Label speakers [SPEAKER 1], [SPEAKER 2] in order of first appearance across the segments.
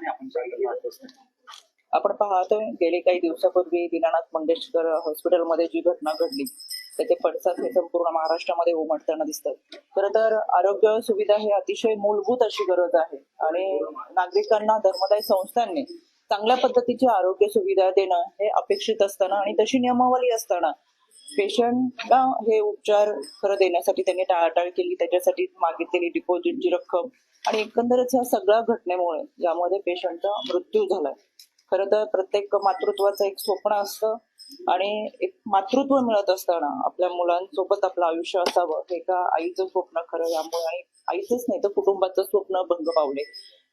[SPEAKER 1] आणि आपण सांगितलं
[SPEAKER 2] आपण पाहतोय गेली काही दिवसापूर्वी दीनानाथ मंगेशकर हॉस्पिटलमध्ये जी घटना घडली त्याचे पडसाद हे संपूर्ण महाराष्ट्रामध्ये उमटताना दिसतात. खरं तर आरोग्य सुविधा ही अतिशय मूलभूत अशी गरज आहे आणि नागरिकांना धर्मदाय संस्थांनी चांगल्या पद्धतीची आरोग्य सुविधा देणं हे अपेक्षित असताना आणि तशी नियमावली असताना पेशंटला हे उपचार खरं देण्यासाठी त्यांनी टाळाटाळ केली, त्याच्यासाठी मागितलेली डिपॉझिटची रक्कम आणि एकंदरच ह्या सगळ्या घटनेमुळे यामध्ये पेशंटचा मृत्यू झालाय. खरं तर प्रत्येक मातृत्वाचं एक स्वप्न असतं आणि एक मातृत्व मिळत असताना आपल्या मुलांसोबत आपलं आयुष्य असावं हे एका आईचं स्वप्न खरं यामुळे आणि आईचंच नाही तर कुटुंबाचं स्वप्न भंग पावले.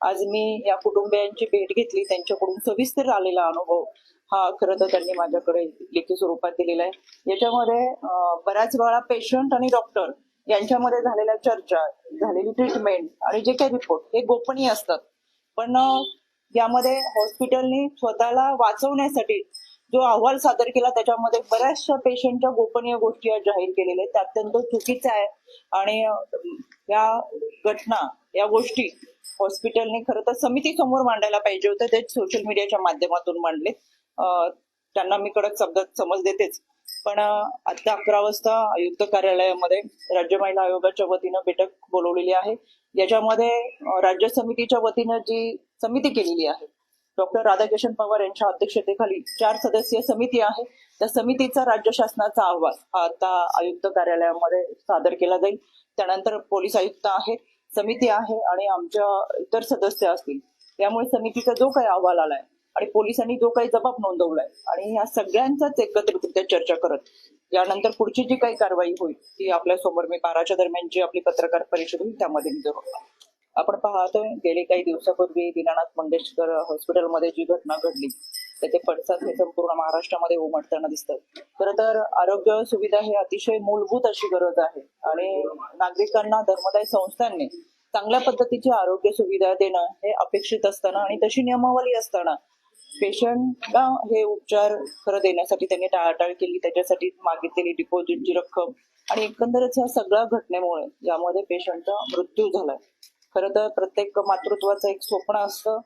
[SPEAKER 2] आज मी या कुटुंबियांची भेट घेतली, त्यांच्याकडून सविस्तर आलेला अनुभव हा खरं तर त्यांनी माझ्याकडे लेखी स्वरूपात दिलेला आहे. याच्यामध्ये बऱ्याच वेळा पेशंट आणि डॉक्टर यांच्यामध्ये झालेल्या चर्चा, झालेली ट्रीटमेंट आणि जे काही रिपोर्ट हे गोपनीय असतात, पण यामध्ये हॉस्पिटलनी स्वतःला वाचवण्यासाठी जो अहवाल सादर केला त्याच्यामध्ये बऱ्याचशा पेशंटच्या गोपनीय गोष्टी आज जाहीर केलेल्या आहेत. ते अत्यंत चुकीचं आहे आणि या घटना या गोष्टी हॉस्पिटलने खरं तर समिती समोर मांडायला पाहिजे होते. ते सोशल मीडियाच्या माध्यमातून मांडले. त्यांना मी कडक शब्दात समज देतेच, पण आता 11 वाजता आयुक्त कार्यालयामध्ये राज्य महिला आयोगाच्या वतीनं बैठक बोलवलेली आहे. याच्यामध्ये राज्य समितीच्या वतीनं जी समिती केलेली आहे, डॉक्टर राधाकिशन पवार यांच्या अध्यक्षतेखाली 4 सदस्यीय समिती आहे. त्या समितीचा राज्य शासनाचा अहवाल हा आता आयुक्त कार्यालयामध्ये सादर केला जाईल. त्यानंतर पोलीस आयुक्त आहेत, समिती आहे आणि आमच्या इतर सदस्य असतील. त्यामुळे समितीचा जो काही अहवाल आलाय आणि पोलिसांनी जो काही जबाब नोंदवलाय आणि ह्या सगळ्यांचाच एकत्रितरित्या चर्चा करत यानंतर पुढची जी काही कारवाई होईल ती आपल्या समोर मी 12च्या दरम्यान जी आपली पत्रकार परिषद होईल त्यामध्ये मी जरूर. आपण पाहतोय गेली काही दिवसापूर्वी दीनानाथ मंगेशकर हॉस्पिटलमध्ये जी घटना घडली त्याचे पडसाद हे संपूर्ण महाराष्ट्रामध्ये उमटताना दिसतात. खरं तर आरोग्य सुविधा ही अतिशय मूलभूत अशी गरज आहे आणि नागरिकांना धर्मदाय संस्थांनी चांगल्या पद्धतीची आरोग्य सुविधा देणं हे अपेक्षित असताना आणि तशी नियमावली असताना पेशंटला हे उपचार खरं देण्यासाठी त्यांनी टाळाटाळ केली, त्याच्यासाठी मागितलेली डिपॉझिटची रक्कम आणि एकंदरच ह्या सगळ्या घटनेमुळे यामध्ये पेशंटचा मृत्यू झालाय. खरं तर प्रत्येक मातृत्वाचं एक स्वप्न असतं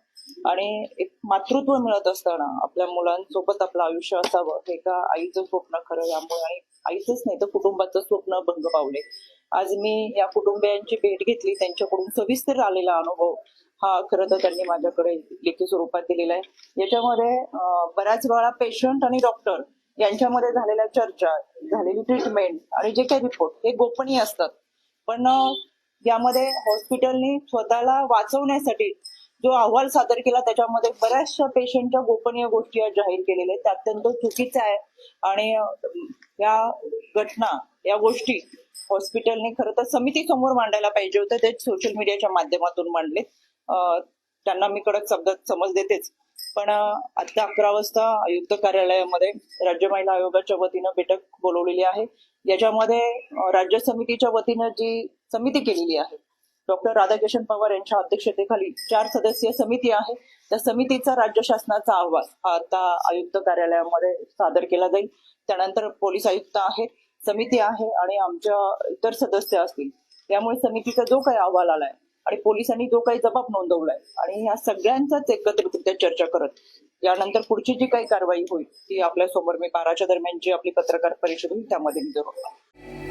[SPEAKER 2] आणि एक मातृत्व मिळत असताना आपल्या मुलांसोबत आपलं आयुष्य असावं हे एका आईचं स्वप्न खरं यामुळे आणि आईचंच नाही तर कुटुंबाचं स्वप्न भंग पावले. आज मी या कुटुंबियांची भेट घेतली, त्यांच्याकडून सविस्तर आलेला अनुभव हा खरं तर त्यांनी माझ्याकडे लेखी स्वरूपात दिलेला आहे. याच्यामध्ये बऱ्याच वेळा पेशंट आणि डॉक्टर यांच्यामध्ये झालेल्या चर्चा, झालेली ट्रीटमेंट आणि जे काही रिपोर्ट हे गोपनीय असतात, पण यामध्ये हॉस्पिटलनी स्वतःला वाचवण्यासाठी जो अहवाल सादर केला त्याच्यामध्ये बऱ्याचशा पेशंटच्या गोपनीय गोष्टी आज जाहीर केलेल्या आहेत. ते अत्यंत चुकीचं आहे आणि या घटना या गोष्टी हॉस्पिटलने खरं तर समिती समोर मांडायला पाहिजे होते. ते सोशल मीडियाच्या माध्यमातून मांडले. त्यांना मी कडक शब्दात समज देतेच, पण आता 11 वाजता आयुक्त कार्यालयामध्ये राज्य महिला आयोगाच्या वतीनं बैठक बोलवलेली आहे. याच्यामध्ये राज्य समितीच्या वतीनं जी समिती केलेली आहे, डॉक्टर राधाकिशन पवार यांच्या अध्यक्षतेखाली 4 सदस्यीय समिती आहे. त्या समितीचा राज्य शासनाचा अहवाल हा आता आयुक्त कार्यालयामध्ये सादर केला जाईल. त्यानंतर पोलीस आयुक्त आहेत, समिती आहे आणि आमच्या इतर सदस्य असतील. त्यामुळे समितीचा जो काही अहवाल आलाय आणि पोलिसांनी जो काही जबाब नोंदवलाय आणि ह्या सगळ्यांचाच एकत्रितरित्या चर्चा करत यानंतर पुढची जी काही कारवाई होईल ती आपल्या समोर मी 12च्या दरम्यान जी आपली पत्रकार परिषद होईल त्यामध्ये मी जरूर.